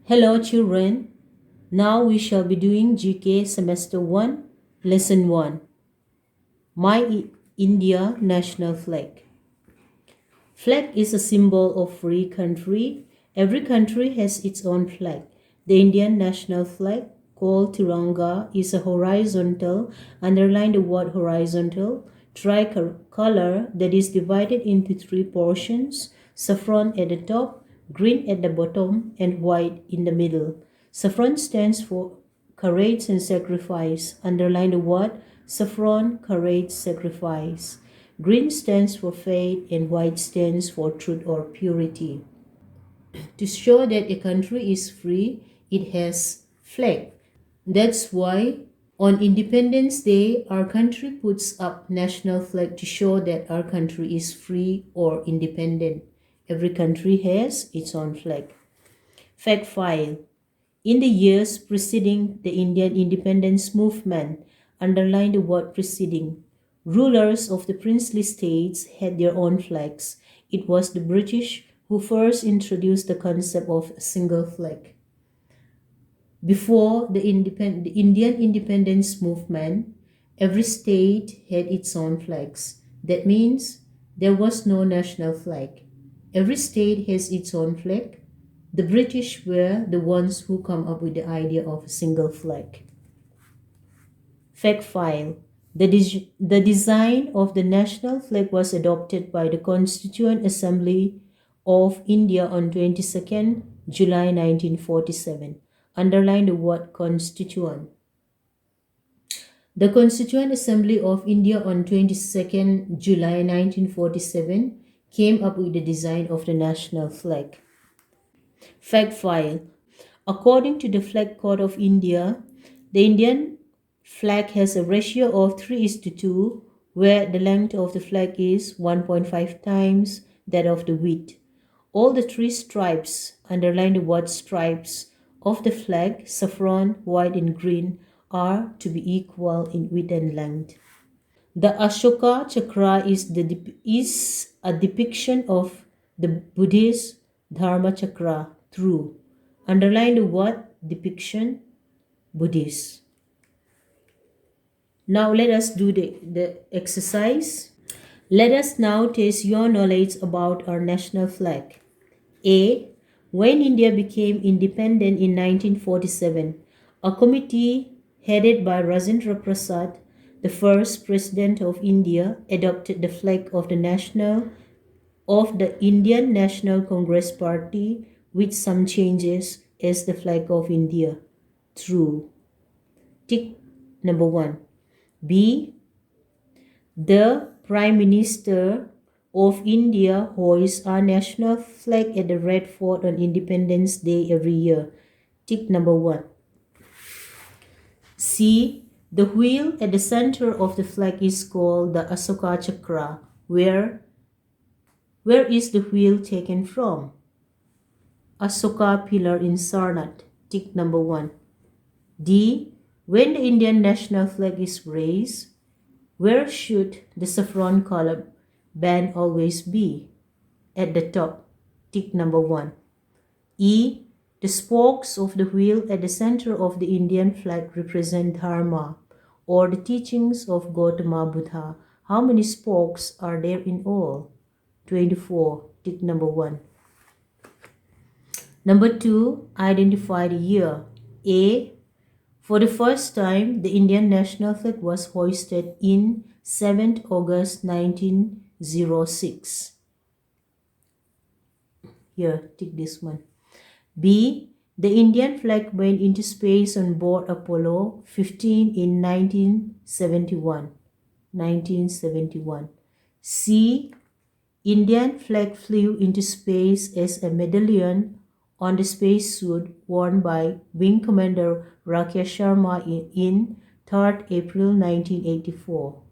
Hello children, now we shall be doing GK Semester 1, Lesson 1, India National Flag. Flag is a symbol of free country. Every country has its own flag. The Indian national flag, called Tiranga, is a horizontal, underline the word horizontal, tricolor that is divided into three portions, saffron at the top, green at the bottom, and white in the middle. Saffron stands for courage and sacrifice. Underline the word saffron, courage, sacrifice. Green stands for faith and white stands for truth or purity. To show that a country is free, it has flag. That's why on Independence Day, our country puts up national flag to show that our country is free or independent. Every country has its own flag. Fact file. In the years preceding the Indian independence movement, underline the word preceding, rulers of the princely states had their own flags. It was the British who first introduced the concept of a single flag. Before the Indian independence movement, every state had its own flags. That means there was no national flag. Every state has its own flag. The British were the ones who come up with the idea of a single flag. Fact file. The design of the national flag was adopted by the Constituent Assembly of India on 22nd July 1947. Underline the word constituent. The Constituent Assembly of India on 22nd July 1947 came up with the design of the national flag. Fact file. According to the Flag Code of India, the Indian flag has a ratio of 3:2, where the length of the flag is 1.5 times that of the width. All the three stripes, underline the word stripes, of the flag, saffron, white and green, are to be equal in width and length. The Ashoka Chakra is a depiction of the Buddhist Dharma Chakra through. Underline the word depiction, Buddhist. Now let us do the exercise. Let us now test your knowledge about our national flag. A. When India became independent in 1947, a committee headed by Rajendra Prasad, the first president of India, adopted the flag of the Indian National Congress Party with some changes as the flag of India. True. Tick number 1. B. The Prime Minister of India hoists our national flag at the Red Fort on Independence Day every year. Tick number 1. C. The wheel at the center of the flag is called the Ashoka Chakra. Where is the wheel taken from? Ashoka pillar in Sarnath. Tick number 1. D. When the Indian national flag is raised, where should the saffron color band always be? At the top. Tick number 1. E. The spokes of the wheel at the center of the Indian flag represent Dharma, or the teachings of Gautama Buddha. How many spokes are there in all? 24. Tick number 1. Number 2. Identify the year. A. For the first time, the Indian national flag was hoisted in 7th August 1906. Here, tick this one. B. The Indian flag went into space on board Apollo 15 in 1971. C. Indian flag flew into space as a medallion on the spacesuit worn by Wing Commander Rakesh Sharma in 3rd April 1984.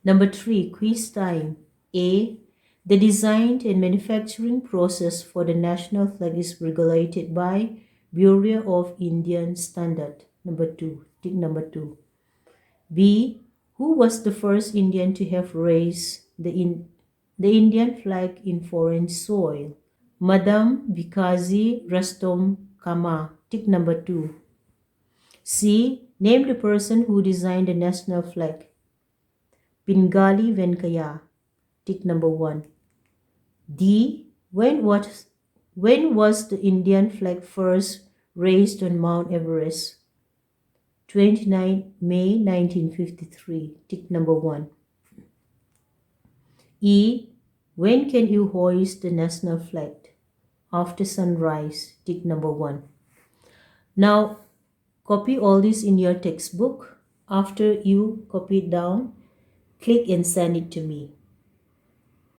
Number 3. Quiz time. A. The design and manufacturing process for the national flag is regulated by Bureau of Indian Standard. Number 2. Tick number 2. B. Who was the first Indian to have raised the Indian flag in foreign soil? Madam Bikazi Rastom Kama. Tick number 2. C. Name the person who designed the national flag. Pingali Venkaya. Tick number 1. D. When was the Indian flag first raised on Mount Everest? 29 May 1953. Tick number 1. E. When can you hoist the national flag? After sunrise. Tick number 1. Now, copy all this in your textbook. After you copy it down, click and send it to me.